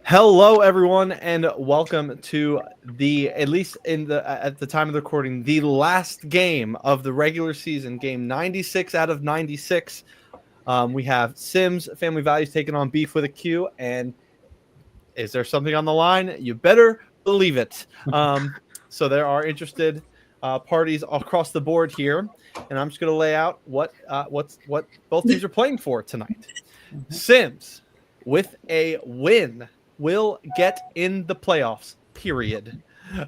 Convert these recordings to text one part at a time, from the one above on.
Hello, everyone, and welcome to at least at the time of the recording, the last game of the regular season, game 96 out of 96. We have Sims Family Values taking on Beef with a Q, and is there something on the line? You better believe it. So there are interested parties across the board here, and I'm just going to lay out what both teams are playing for tonight. Sims, with a win, will get in the playoffs, period.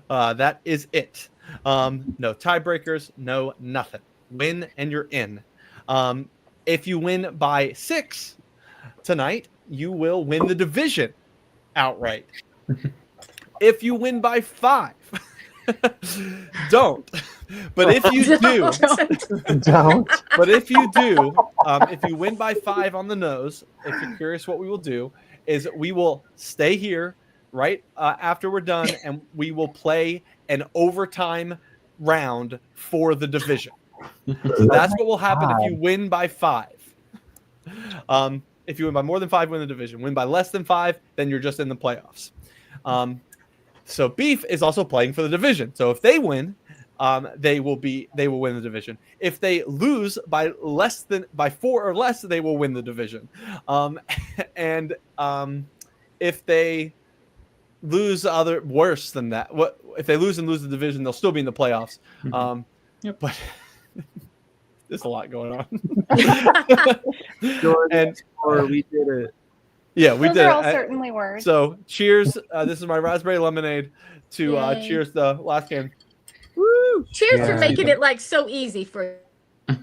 That is it. No tiebreakers, no nothing. Win and you're in. If you win by 6 tonight, you will win the division outright. If you win by 5, don't. But if you do, Don't. But if you do, if you win by 5 on the nose, if you're curious what we will do, is we will stay here right after we're done, and we will play an overtime round for the division. That's what will happen if you win by 5. If you win by more than 5, win the division. Win by less than 5, then you're just in the playoffs. So Beef is also playing for the division. So if they win, they will win the division. If they lose by 4 or less, they will win the division. And if they lose worse than that, if they lose the division, they'll still be in the playoffs. But there's a lot going on. Or we did it. Yeah, we Those did. are all certainly words. So cheers. This is my raspberry lemonade to cheers the last game. Woo! Cheers for making it like so easy for you,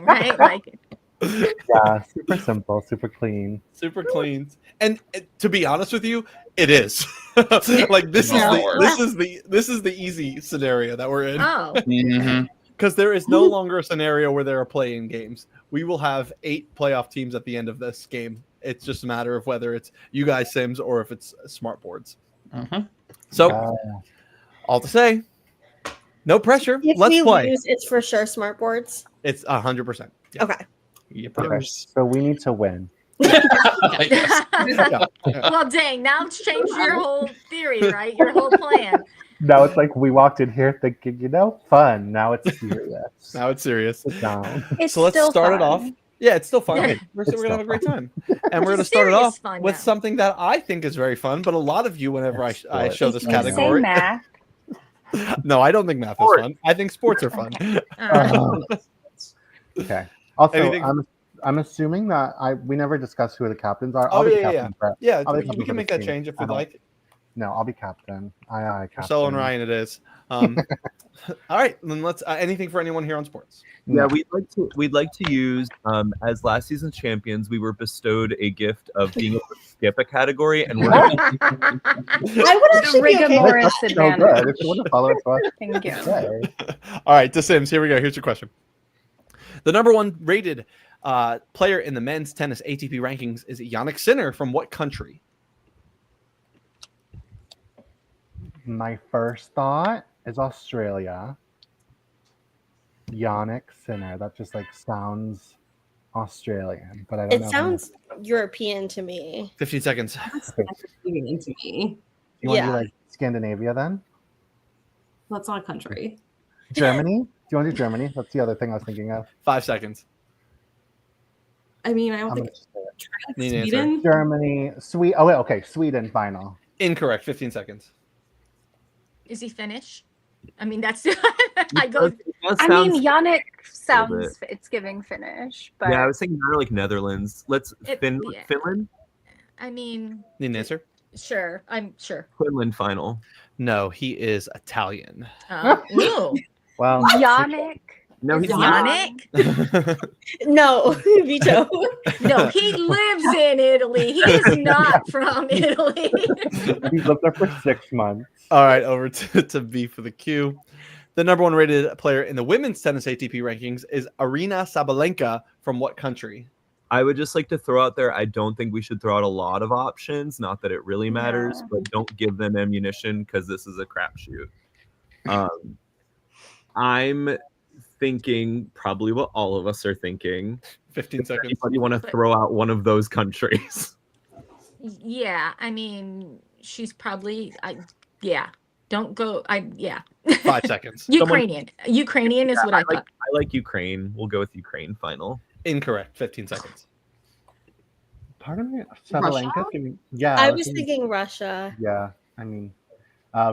right? Like, Yeah, super simple, super clean. Super clean. And to be honest with you, it is. Like this is the easy scenario that we're in. oh, Because there is no longer a scenario where there are play-in games. We will have 8 playoff teams at the end of this game. It's just a matter of whether it's you guys Sims or if it's smart boards. So, all to say, no pressure. If Let's we play. lose, it's for sure smart boards. It's 100%. Yeah. Okay. Okay, so we need to win. Yeah. well, dang! Now it's changed your whole theory, right? Your whole plan. Now it's like we walked in here thinking, fun. Now it's serious. Now it's serious. Sit down. It's So let's still start it fun. off. Yeah, it's still fun. Yeah. We're It's going to have a great still time. And we're going to It's start it serious off fun with now. something that I think is very fun, but a lot of you, whenever I Sports. show this Say category. math. No, I don't think math is fun. I think sports are fun. Okay. Also, Anything- I'm assuming that we never discussed who the captains are. Oh, I'll be yeah. captain. Brett. Yeah, I'll be we captain can for make this that team. change if I we'd don't- like. No, I'll be captain. Aye, captain. Marcelo and Ryan it is. All right, then let's anything for anyone here on sports. Yeah, we'd like to use as last season's champions, we were bestowed a gift of being able to skip a category, and we're I would actually be okay with Rigorous So advantage. good. If you want to follow us, Thank you. okay. All right, to Sims. Here we go. Here's your question. The number 1 rated player in the men's tennis ATP rankings is Yannick Sinner from what country? My first thought is Australia. Yannick Sinner. That just sounds Australian, but I don't know. It sounds European to me. 15 seconds. Into me. You want yeah. to do Scandinavia then? That's not a country. Germany? Do you want to do Germany? That's the other thing I was thinking of. 5 seconds. I mean, I don't I'm think gonna just say it. Need an answer. Sweden. Germany, oh wait, okay, Sweden final. Incorrect. 15 seconds. Is he Finnish? I mean, that's I go. I mean, Yannick sounds it's giving Finnish, but yeah, I was thinking more like Netherlands. Let's Yeah. Finland. I mean, Need an answer? sure. I'm sure. Finland final. No, he is Italian. Ooh, Well, Yannick. No, he's Yannick? not. No, veto. No, he lives in Italy. He is not from Italy. he lived there for 6 months. All right, over to B for the Q. The number 1 rated player in the women's tennis ATP rankings is Arina Sabalenka from what country? I would just like to throw out there, I don't think we should throw out a lot of options. Not that it really matters, but don't give them ammunition because this is a crapshoot. I'm thinking probably what all of us are thinking. 15 seconds. Anybody want to throw out one of those countries? Yeah, I mean, she's probably. Yeah, don't go. Yeah. 5 seconds. Ukrainian. Ukrainian is what I I thought. like Ukraine. We'll go with Ukraine final. Incorrect. 15 seconds. Pardon me, Sabalenka? Yeah. I was thinking Russia. Yeah, I mean,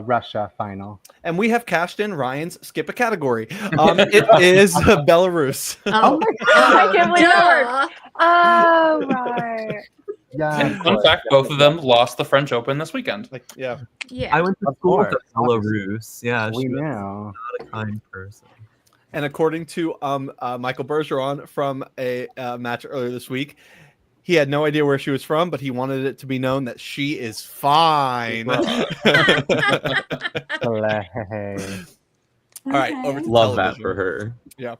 Russia final. And we have cashed in Ryan's skip a category. It is Belarus. Oh, I can't believe duh. Oh, right. Yeah. Fun fact: both of them lost the French Open this weekend. Like, yeah. Yeah. I went to Of school with course. Belarus. Yeah, We she was know. not a kind person. And according to Michael Bergeron from a match earlier this week, he had no idea where she was from, but he wanted it to be known that she is fine. All Slay. right, over to Love that television. for her. I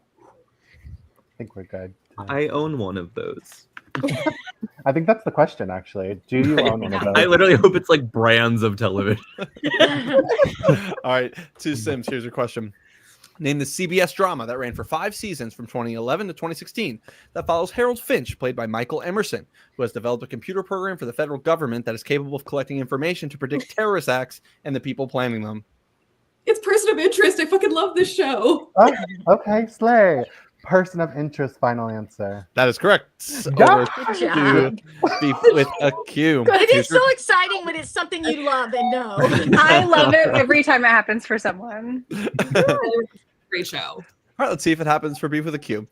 think we're good. I own one of those. I think that's the question, actually. Do you own one of those? I literally hope it's like brands of television. All right, to Sims, here's your question. Name the CBS drama that ran for 5 seasons from 2011 to 2016 that follows Harold Finch, played by Michael Emerson, who has developed a computer program for the federal government that is capable of collecting information to predict terrorist acts and the people planning them. It's Person of Interest. I fucking love this show. Oh, okay, slay. Person of interest, final answer. That is correct. Yeah. Over Good to job. Beef with a Q. It is so exciting when it's something you love and know. I love it every time it happens for someone. Great show. All right, let's see if it happens for Beef with a Q.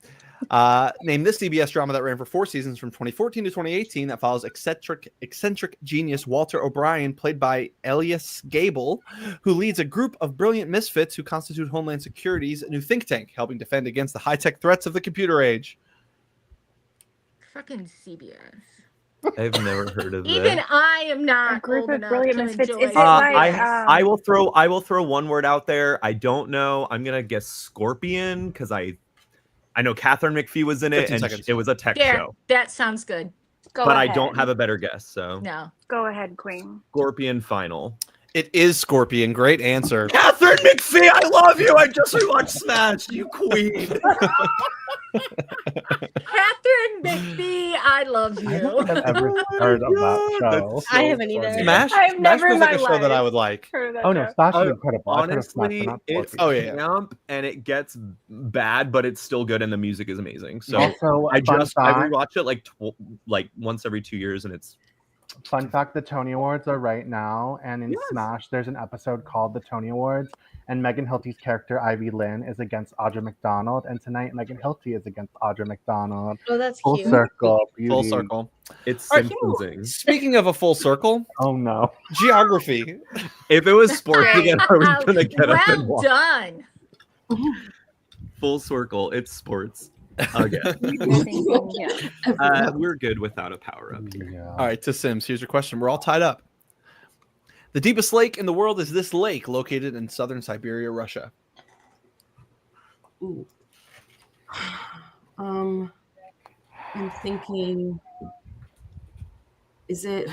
Name this CBS drama that ran for 4 seasons from 2014 to 2018 that follows eccentric genius Walter O'Brien, played by Elias Gable, who leads a group of brilliant misfits who constitute Homeland Security's new think tank, helping defend against the high-tech threats of the computer age. Fucking CBS. I've never heard of Even that. I am A not group old of enough brilliant to misfits. enjoy Is it. it like, I will throw one word out there. I don't know. I'm gonna guess Scorpion because I know Catherine McPhee was in it 15 and seconds. it was a tech There, show, that sounds good. Go but ahead. I don't have a better guess. So No. Go ahead, Queen. Scorpion final. It is Scorpion. Great answer. Catherine McPhee, I love you. I just rewatched Smash. You queen. Catherine McPhee, I love I you. don't think I've ever heard of that show. I haven't either. Smash, I've Smash never feels in like a my show that I life. would like. Heard of that Oh no, show. Smash is incredible. I've heard of Smash, Honestly, but not it's Scorpion. camp and it gets bad, but it's still good and the music is amazing. So Also, I fun fact, rewatch it like once every 2 years, and it's fun fact: the Tony Awards are right now, and in Yes. Smash, there's an episode called the Tony Awards, and Megan Hilty's character Ivy Lynn is against Audra McDonald, and tonight Megan Hilty is against Audra McDonald. Oh, that's Full cute. circle, Full beauty. circle. it's All right. Simpsons. Speaking of a full circle, Oh no! geography. If it was sports Okay, again, I was gonna get up and well watch. done. Full circle. It's sports again. Yeah. We're good without a power up. Yeah. All right, to Sims. Here's your question. We're all tied up. The deepest lake in the world is this lake located in southern Siberia, Russia. Ooh. I'm thinking, is it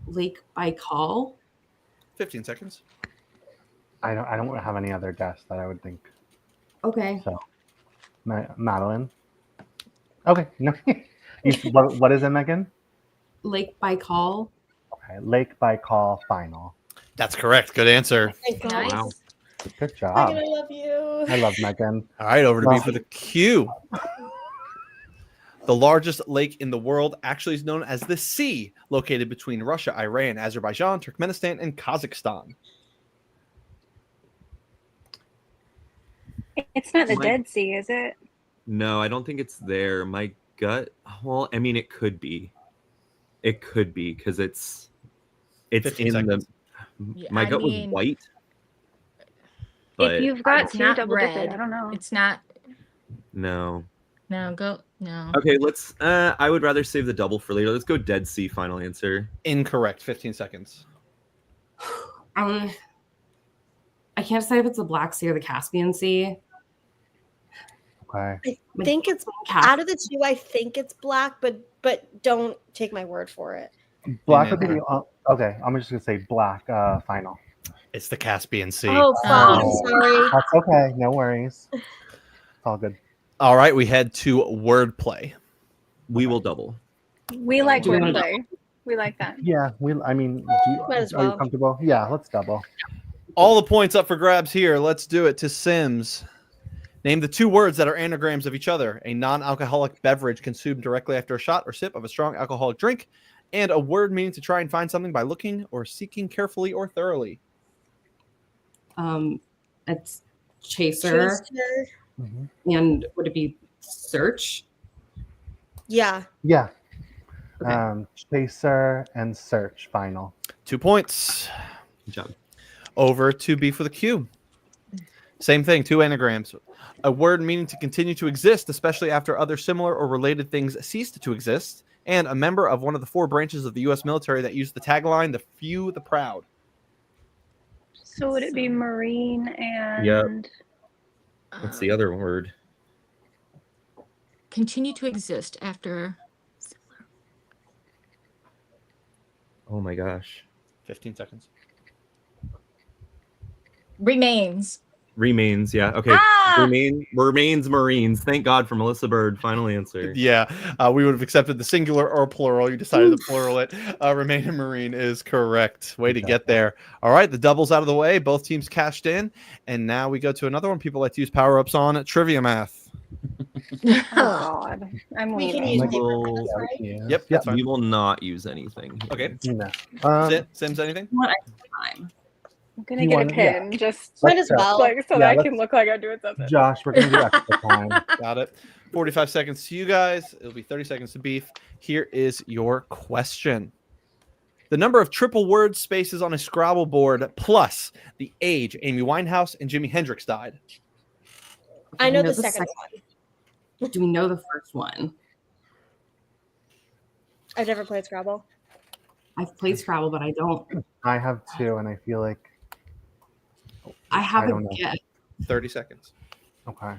Lake Baikal? 15 seconds. I don't have any other guess that I would think. Okay. So, Madeline. Okay, no. What is it, Megan? Lake Baikal. Okay, Lake Baikal final. That's correct. Good answer. Thank God. Nice. Wow. Good job. Megan, I love you. I love Megan. All right, over to Wow. me for the Q. The largest lake in the world actually is known as the Sea, located between Russia, Iran, Azerbaijan, Turkmenistan, and Kazakhstan. It's not the My- Dead Sea, is it? No, I don't think it's there. My gut. Well, I mean, it could be. It could be because it's 15 in seconds. the. Yeah, My I gut mean- was white. But If you've got It's two not double red. digit, I don't know. It's not. no. No, go. No. Okay, let's. I would rather save the double for later. Let's go Dead Sea. Final answer. Incorrect. 15 seconds. I can't decide if it's the Black Sea or the Caspian Sea. Okay. I think it's out of the two. I think it's black, but don't take my word for it. Black would be the, okay. I'm just gonna say black final. It's the Caspian Sea. Oh, fuck. Oh. Sorry. That's okay. No worries. It's all good. All right, we head to wordplay. We will double. We like Do we wanna wordplay. We like that. Yeah, I mean, Might as are you well. comfortable? Yeah, let's double. All the points up for grabs here. Let's do it to Sims. Name the two words that are anagrams of each other. A non-alcoholic beverage consumed directly after a shot or sip of a strong alcoholic drink, and a word meaning to try and find something by looking or seeking carefully or thoroughly. It's chaser, Chaser. Mhm. and would it be search? Yeah. Yeah. Okay. Chaser and search final. 2 points. Good job. Over to B for the Q. Same thing, two anagrams. A word meaning to continue to exist, especially after other similar or related things ceased to exist, and a member of one of the four branches of the U.S. military that used the tagline, the few, the proud. So would it be marine and Yep. What's the other word? Continue to exist after. Oh my gosh. 15 seconds. Remains. Remains, yeah. Okay. Ah! Remains Marines. Thank God for Melissa Bird. Final answer. Yeah, we would have accepted the singular or plural. You decided to plural it. Remain in Marine is correct. Way to get there. All right, the doubles out of the way. Both teams cashed in. And now we go to another one people like to use power-ups on, trivia math. Oh God, I'm We can leaving. use paper Will- cuts, right? Yeah. Yep, that's We fine. will not use anything. Okay. No. Sims, anything? What extra time? I'm gonna You get a want- yeah. pin just Might as well. like so Yeah, that I let's- can look like I'm doing something. Josh, we're gonna do extra time. Got it. 45 seconds to you guys. It'll be 30 seconds to Beef. Here is your question. The number of triple word spaces on a Scrabble board plus the age Amy Winehouse and Jimi Hendrix died. I know the the second one. Do we know the first one? I've never played Scrabble. I've played Scrabble, but I don't. I have two, and I feel like I have don't a know. guess. 30 seconds. okay.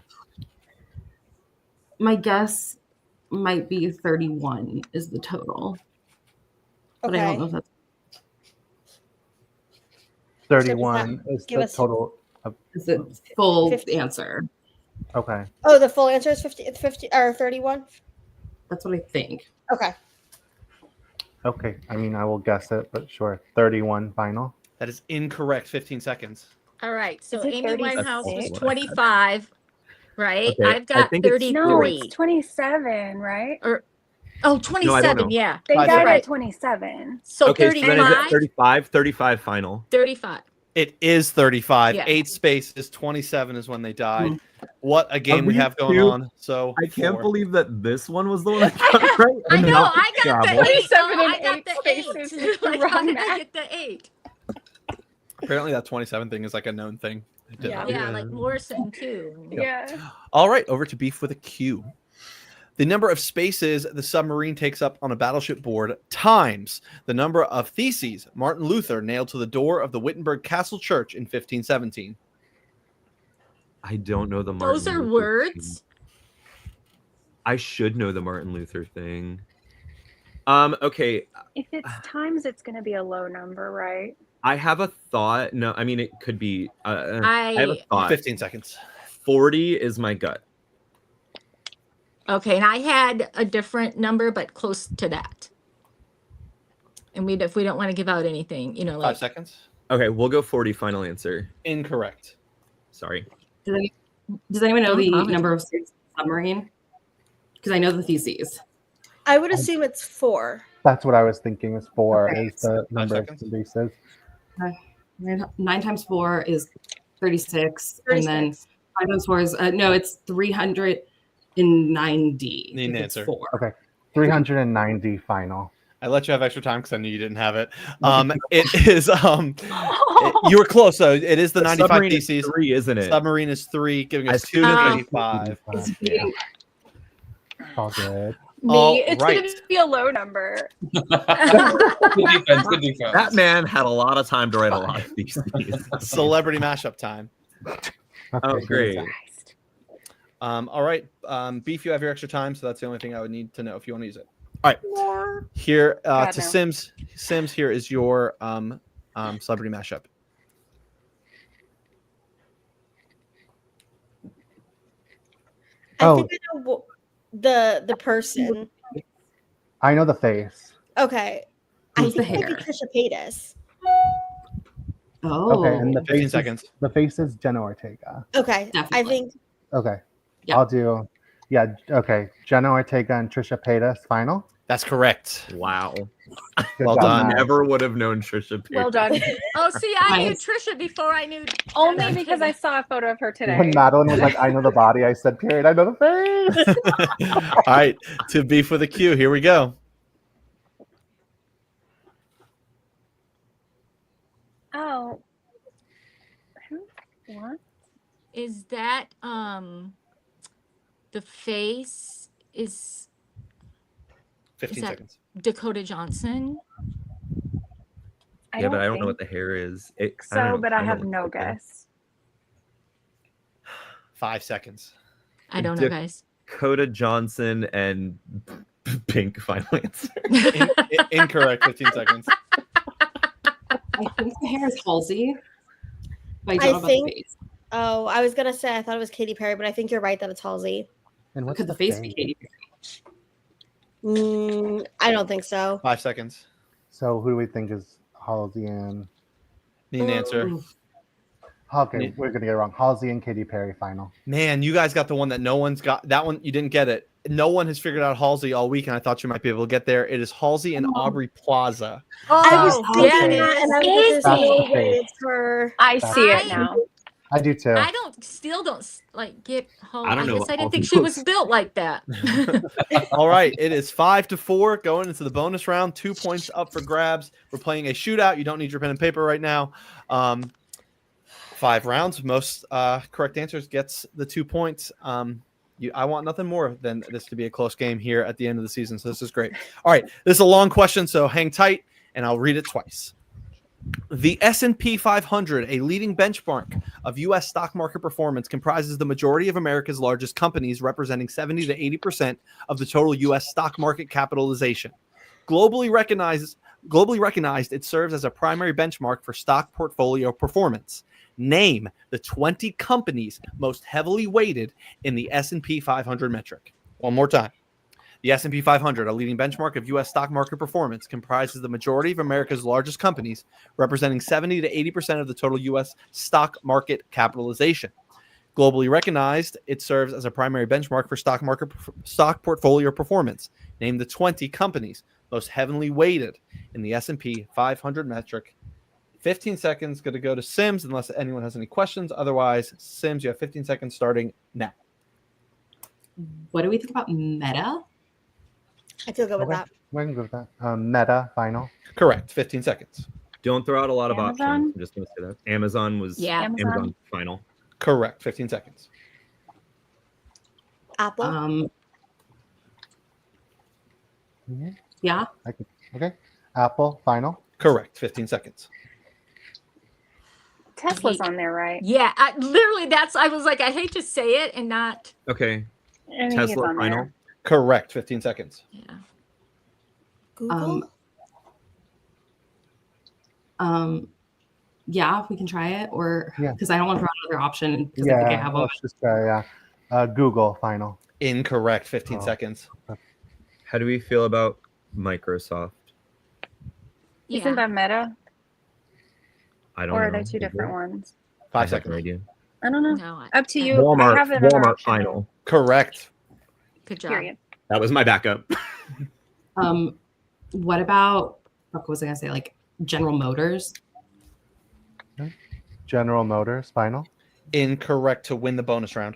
My guess might be 31 is the total, but I don't know Okay. if that's 31 is give the us- total. is the full 50. answer. Okay. Oh, the full answer is 50 or 31? That's what I think. Okay. Okay. I mean, I will guess it, but sure. 31 final. That is incorrect. 15 seconds. All right. So Is it Amy 36? Winehouse was That's 25, right? Okay, I've I got think it's- 33. No, it's 27, right? Oh, 27. know. Yeah. They Five died seconds. at 27. So Okay, so then is it 35. 35 final. 35. It is 35. Yeah. 8 spaces. 27 is when they died. What a game Are we these have going two? on. So I can't four. believe that this one was the one I got right. I and know. not I got the Scrabble. 8. 27 I and got 8 the spaces 8. is the I wrong got math. to get the 8. Apparently that 27 thing is like a known thing. I did Yeah. not Yeah, know. like Morrison too. Yeah. All right, over to Beef with a Q. The number of spaces the submarine takes up on a battleship board times the number of theses Martin Luther nailed to the door of the Wittenberg Castle Church in 1517. I don't know the Martin Those are Luther words. thing. I should know the Martin Luther thing. Okay, If it's times, it's gonna be a low number, right? I have a thought. No, I mean it could be. I have a I thought. 15 seconds. 40 is my gut. okay, and I had a different number, but close to that. And if we don't want to give out anything, 5 like seconds. Okay, we'll go 40 final answer. Incorrect. Sorry. Does anyone know Don't the bother. number of spaces in the submarine? Because I know the theses. I would assume it's 4. That's what I was thinking was 4 Okay. is the number of seconds. spaces. 9 times 4 is 36, and then 36. 5 times 4 is no, it's 390. Need an if it's answer. 4. Okay. 390 final. I let you have extra time because I knew you didn't have it. It is you were close, so it is the 95 submarine is theses. 3, isn't it? Submarine is 3, giving us I 2 to see. 85. It's Yeah, beating- it's all good. Me, All it's right. gonna be a low number. Good defense. Good defense. That man had a lot of time to write a lot of these. Celebrity mashup time. Oh, Okay, great. Christ. All right, Beef, you have your extra time, so that's the only thing I would need to know if you want to use it. All right, here God, to no. Sims. Sims, here is your celebrity mashup. I Oh. think I know the person. I know the face. Okay. Who's I the think it might be hair? Trisha Paytas. Oh, Okay, and the 15 face seconds. the face is Jenna Ortega. Okay. I Definitely. think Okay. Yeah. I'll do okay. Jenna Ortega and Trisha Paytas final. That's correct. Wow. Good Well job, done. Matt. Never would have known Trisha Paytas. Well done. Oh, see, I knew Nice. Trisha before I knew. Only because I saw a photo of her When today. Madeline was like, I know the body, I said, period, I know the face. All right, to beef with a Q. Here we go. Oh. What? Is that the face is 15 that- seconds. Dakota Johnson? Yeah, but I don't know what the hair is. I don't So, know. but I Kinda have looks no like that. guess. 5 seconds. I don't know, guys. Dakota Johnson and Pink final answer. Incorrect. 15 seconds. I think the hair is Halsey. But I don't I know about think- the face. Oh, I was gonna say I thought it was Katy Perry, but I think you're right that it's Halsey. And what's Could the face be Katy Perry? I don't think so. 5 seconds. So who do we think is Halsey and Need an answer. okay, Yeah. we're gonna get it wrong. Halsey and Katy Perry final. Man, you guys got the one that no one's got. That one, you didn't get it. No one has figured out Halsey all week, and I thought you might be able to get there. It is Halsey and Aubrey Plaza. I was Oh, thinking okay. that, and I was like, Is there's no it? way it's her. I see it I- now. I do too. I still don't like get Halsey. I don't know guess what I didn't Halsey think she was looks- built like that. All right, it is 5-4 going into the bonus round. 2 points up for grabs. We're playing a shootout. You don't need your pen and paper right now. 5 rounds. Most correct answers gets the 2 points. I want nothing more than this to be a close game here at the end of the season. So this is great. All right, this is a long question, so hang tight, and I'll read it twice. The S&P 500, a leading benchmark of U.S. stock market performance, comprises the majority of America's largest companies, representing 70 to 80% of the total U.S. stock market capitalization. Globally recognized, it serves as a primary benchmark for stock portfolio performance. Name the 20 companies most heavily weighted in the S&P 500 metric. One more time. The S&P 500, a leading benchmark of U.S. stock market performance, comprises the majority of America's largest companies, representing 70 to 80% of the total U.S. stock market capitalization. Globally recognized, it serves as a primary benchmark for stock portfolio performance. Name the 20 companies most heavily weighted in the S&P 500 metric. 15 seconds, going to go to Sims unless anyone has any questions. Otherwise, Sims, you have 15 seconds starting now. What do we think about Meta? I feel good with Okay. that. We're gonna go with that. Meta final. Correct. 15 seconds. Don't throw out a lot of Amazon? options. I'm just going to say that. Amazon was Yeah. Amazon final. Correct. 15 seconds. Apple. Mhm. Yeah. Okay. Apple final. Correct. 15 seconds. Tesla's on there, right? Yeah, literally, I was like, I hate to say it and not. Okay. I think it's Tesla on final. there. Correct. 15 seconds. Yeah. Google. Yeah, we can try it, or Yeah. because I don't want to throw out another option because I think I have them. let's just try, Google final. Incorrect. 15 Oh. seconds. How do we feel about Microsoft? Isn't that Meta? I don't Or know. are they two Is different it? ones? I 5 have no seconds. idea. I don't know. No, Up to you. I Walmart. have another Walmart option. final. Correct. good job. Period. That was my backup. What about what was I gonna say? Like General Motors? General Motors final. Incorrect to win the bonus round.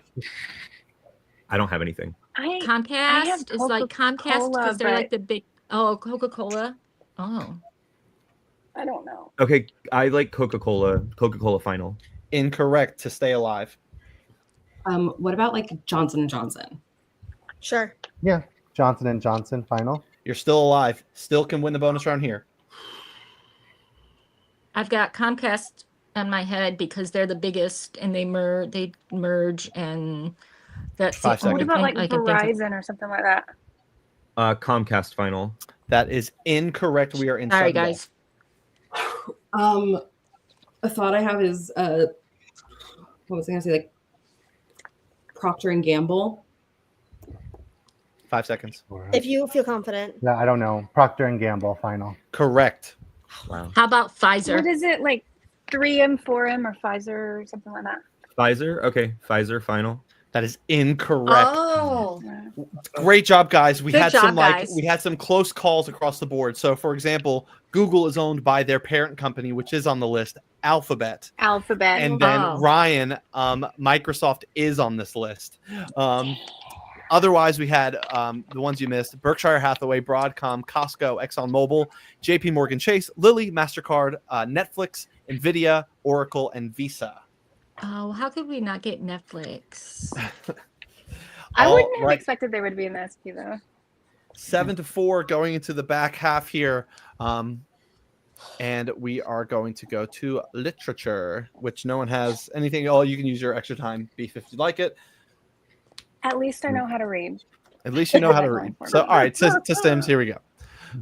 I don't have anything. I have Comcast is like Comcast Coca-Cola, because they're like but- the big. Oh, Coca-Cola. Oh, I don't know. Okay, I like Coca-Cola. Coca-Cola final. Incorrect to stay alive. What about like Johnson and Johnson? Sure. Yeah. Johnson and Johnson final. You're still alive. Still can win the bonus round here. I've got Comcast on my head because they're the biggest and they merge and that's 5 the only seconds. What about thing like I can think of. Verizon or something like that? Comcast final. That is incorrect. We are in. Sorry, Sunday. guys. A thought I have is what was I gonna say? Like Procter and Gamble. 5 seconds. If you feel confident. Yeah, I don't know. Procter and Gamble final. Correct. Wow. How about What Pfizer? is it, like 3M, 4M, or Pfizer, or something like that? Pfizer. Okay, Pfizer final. That is incorrect. Oh, Great job, guys. We Good had job, guys. we had some close calls across the board. So, for example, Google is owned by their parent company, which is on the list, Alphabet. Alphabet. And then Oh. Ryan, Microsoft is on this list. Otherwise, we had the ones you missed: Berkshire Hathaway, Broadcom, Costco, ExxonMobil, J.P. Morgan Chase, Lilly, Mastercard, Netflix, Nvidia, Oracle, and Visa. oh, how could we not get Netflix? I All wouldn't have right. expected they would be in the SP though. 7-4 going into the back half here. And we are going to go to literature, which no one has anything. Oh, you can use your extra time, Beef, if you'd like it. At least I know how to read. At least you know how to read. So, all right, to Sims, here we go.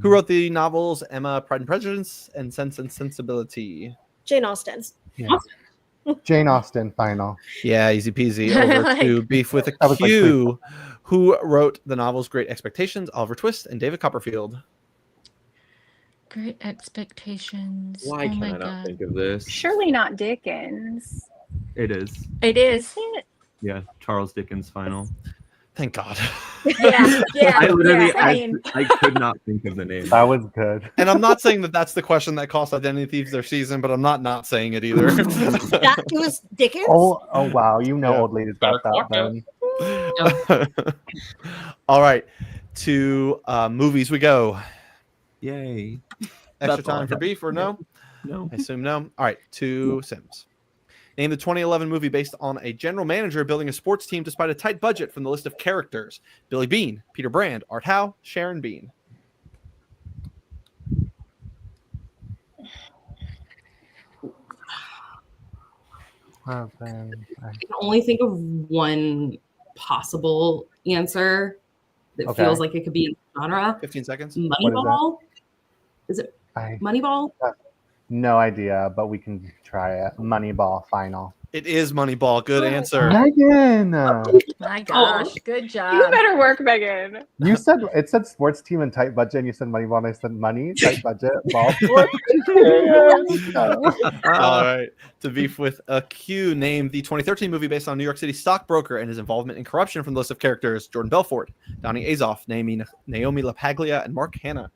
Who wrote the novels Emma, Pride and Prejudice, and Sense and Sensibility? Jane Austen. Yeah. Jane Austen final. Yeah, easy peasy. Over to Beef with That a was like Q. Who wrote the novels Great Expectations, Oliver Twist, and David Copperfield? Great Expectations. Why oh can my I not God. think of this? Surely not Dickens. It is. It is. Yeah, Charles Dickens final. Thank God. Yeah, yeah. I literally, yeah, I mean, I could not think of the name. That was good. And I'm not saying that that's the question that cost Identity Thieves their season, but I'm not saying it either. That it was Dickens. Oh wow, you know Yeah. old ladies got Dark that Water. then. All right, to movies we go. Yay. Extra That's all I time for have. Beef or no? No. I assume no. All right, to Sims. Name the 2011 movie based on a general manager building a sports team despite a tight budget from the list of characters: Billy Bean, Peter Brand, Art Howe, Sharon Bean. Oh, then I- I can only think of one possible answer that Okay. feels like it could be in the genre. 15 seconds. Moneyball? Is it I Moneyball? no idea, but we can try it. Moneyball final. It is Moneyball. Good answer. Megan, my gosh, good You job. better work, Megan. you said it said sports team and tight budget, and you said Moneyball, and I said money, tight budget, ball sport. All right. To Beef with a Q, name the 2013 movie based on a New York City stockbroker and his involvement in corruption from the list of characters: Jordan Belfort, Donnie Azoff, Naomi LaPaglia, and Mark Hanna.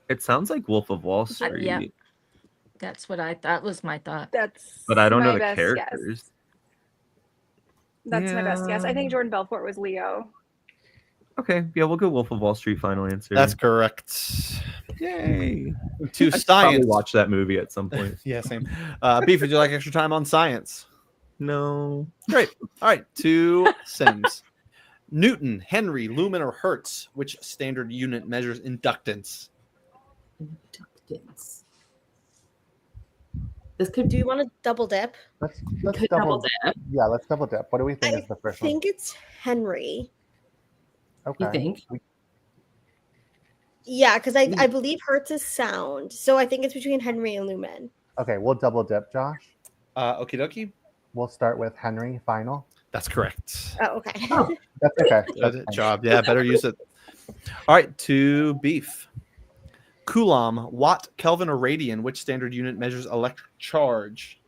It sounds like Wolf of Wall Street, yeah. That's what that was my thought. That's but I don't my know the best characters. Guess. That's my best guess. I think Yeah. Jordan Belfort was Leo. Okay, yeah, we'll go Wolf of Wall Street final answer. That's correct. yay. To I should probably science. watch that movie at some point. Yeah, same. Beef, would you like extra time on science? No. Great. All right. To Sims. Newton, Henry, Lumen, or Hertz? Which standard unit measures inductance? Inductance. This could Do you want to double dip? Let's could double dip. Yeah, let's double dip. What do we think I is the first think it's Henry. one? Okay. You think? Yeah, because I believe Hertz is sound. So I think it's between Henry and Lumen. Okay, we'll double dip, Josh. Okie dokie. We'll start with Henry final. That's correct. Oh, okay. That's okay. Good job. Yeah, better use it. All right. To Beef. Coulomb, Watt, Kelvin, or Radian? Which standard unit measures electric charge?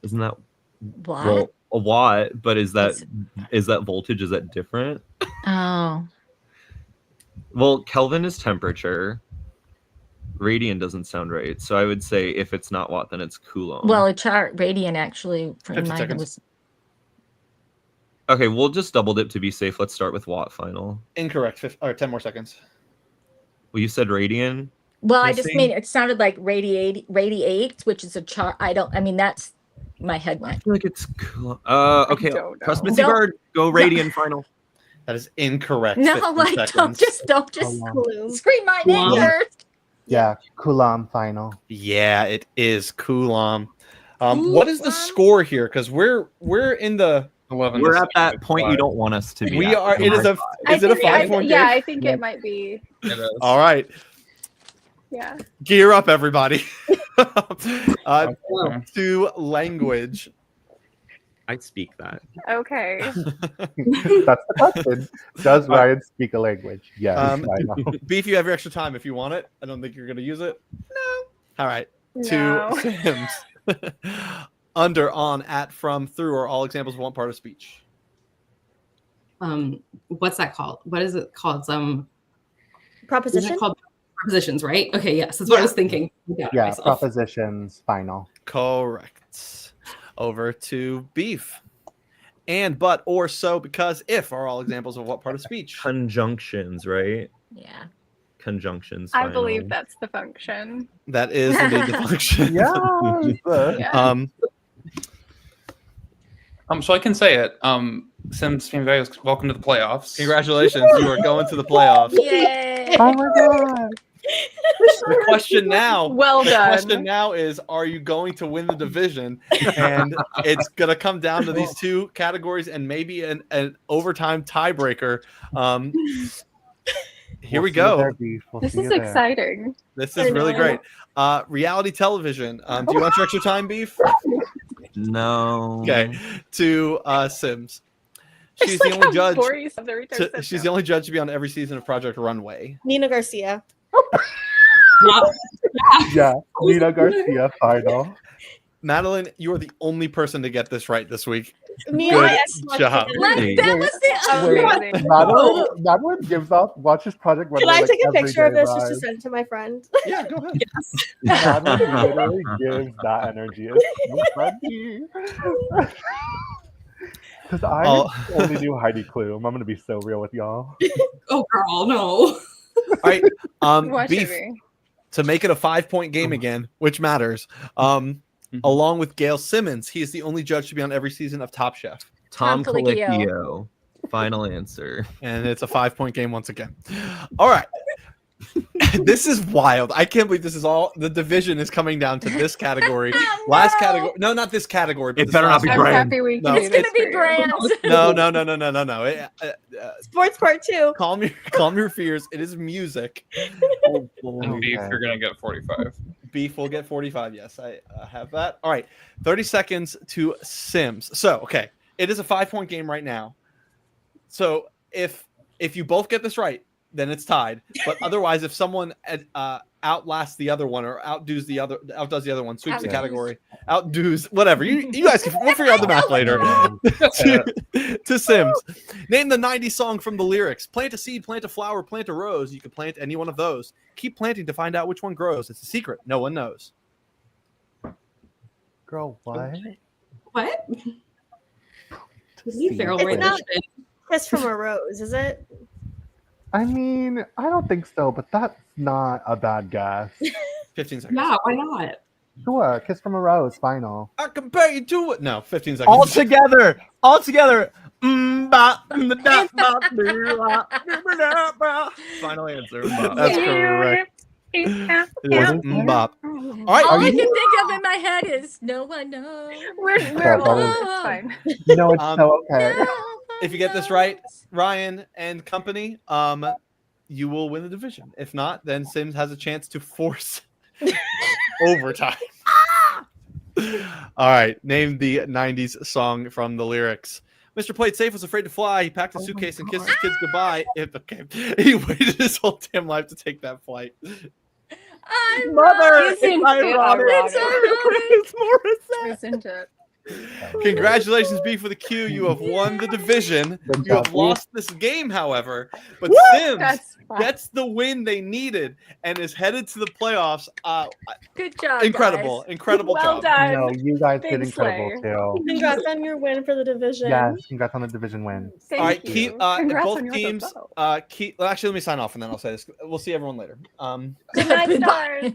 Isn't that What? well a watt? But is that It's- voltage? Is that different? Oh, Well, Kelvin is temperature. Radian doesn't sound right. So I would say if it's not watt, then it's Coulomb. well, a chart radian actually for 50 mine seconds. was Okay, we'll just double dip to be safe. Let's start with watt final. Incorrect. 10 more seconds. Well, you said radian. well. I just Missing? mean it sounded like radiates, which is a chart. I mean that's my head I went. feel like it's Coulomb. Okay, don't trust know. Missy Don't- Bird. Go radian final. That is incorrect. No, 15 like don't seconds. just Coulomb. scream my name Coulomb. first. Yeah, Coulomb final. Yeah, it is Coulomb. What is the Coulomb? score here? Because we're in the 11 We're to at that 6, point you don't want us to be. we at. are. It is a. I Is it a think- I 5-point Yeah, game? I think it might be. It is. All right, Yeah. gear up, everybody. Okay. To language. I'd speak that. Okay. That's the question. Does Ryan speak a language? Yes, I know. Beef, you have your extra time if you want it. I don't think you're going to use it. No. All right. No. To Sims. Under, on, at, from, through are all examples of one part of speech. What's that called? What is it called? Isn't Proposition. it called prepositions, right? Okay, yes, that's what I was thinking. Yeah, propositions, final. Correct. Over to Beef. And, but, or, so, because, if are all examples of what part of speech? Conjunctions, right? Yeah. Conjunctions. I final. believe that's the function. That is indeed the function. Yeah. So I can say it. Sims Team Vegas, welcome to the playoffs. Congratulations. You are going to the playoffs. Yay! Oh my god. The question now. Well The done. question now is: are you going to win the division? And it's gonna come down to these two categories and maybe an overtime tiebreaker. Here we go. This is exciting. This is really great. Reality television. Do you want your extra time, Beef? No. Okay. To Sims. She's the only judge. She's the only judge to be on every season of Project Runway. Nina Garcia. Yeah, Nina Garcia, final. Madeline, you are the only person to get this right this week. Nina Good job. That was the Amazing. Madeline gives up, watches Project Runway. Can I like take a every picture of day this just to live. send to my friend? Yeah, go ahead. Madeline literally gives that energy. It's so funny. Because I only do Heidi Klum. I'm gonna be so real with y'all. Oh, girl, no. All right. What Beef, should we? to make it a 5-point game again, which matters. Along with Gail Simmons, he is the only judge to be on every season of Top Chef. Tom Tom Colicchio. Colicchio. Final answer. And it's a 5-point game once again. All right. This is wild. I can't believe this is all. The division is coming down to this category. Last category. No, not this category. But It this better not last be I'm category. Brand. happy we No, can It's do gonna this be for you. brands. No. Sports part 2. Calm your fears. It is music. And Beef, you're gonna get 45. Beef will get 45. Yes, I have that. All right. 30 seconds to Sims. So, okay. It is a 5-point game right now. So, if you both get this right, then it's tied. But otherwise, if someone outlasts the other one or outdoes the other one, sweeps the Outdoes. category, outdoes, whatever. You guys we'll figure out the math later. to Sims. Name the 90s song from the lyrics. Plant a seed, plant a flower, plant a rose. You can plant any one of those. Keep planting to find out which one grows. It's a secret. No one knows. Girl, what? What? Leave Farrell It's right not- there. Kiss from a Rose, is it? I mean, I don't think so, but that's not a bad guess. 15 seconds. Yeah, why not? Sure, Kiss from a Rose, final. I compare you to it. No, 15 seconds. All together. Final answer. Mbop. That's correct. It was Mbop. All right. All Are I can you, think of in my head is no one knows. We're that old. is- It's fine. You know, it's Um, so okay. if you get this right, Ryan and company, you will win the division. If not, then Sims has a chance to force overtime. All right. Name the 90s song from the lyrics. Mr. Played Safe was afraid to fly. He packed his suitcase and kissed his kids goodbye. He waited his whole damn life to take that flight. Mother, Isn't it ironic? it's Morissette. Isn't it? Congratulations, Beef with a Q. You have won the division. Good You have job, Beef. lost this game, however. But Sims That's fine. gets the win they needed and is headed to the playoffs. Good job, Incredible. guys. Incredible Well job. done. No, you guys did Big incredible too. Congrats on your win for the division. Yes, congrats on the division win. Thank All right, you. keep Congrats both on yours teams. as well. Well, actually, let me sign off and then I'll say this. We'll see everyone later. Good night, Goodbye. stars.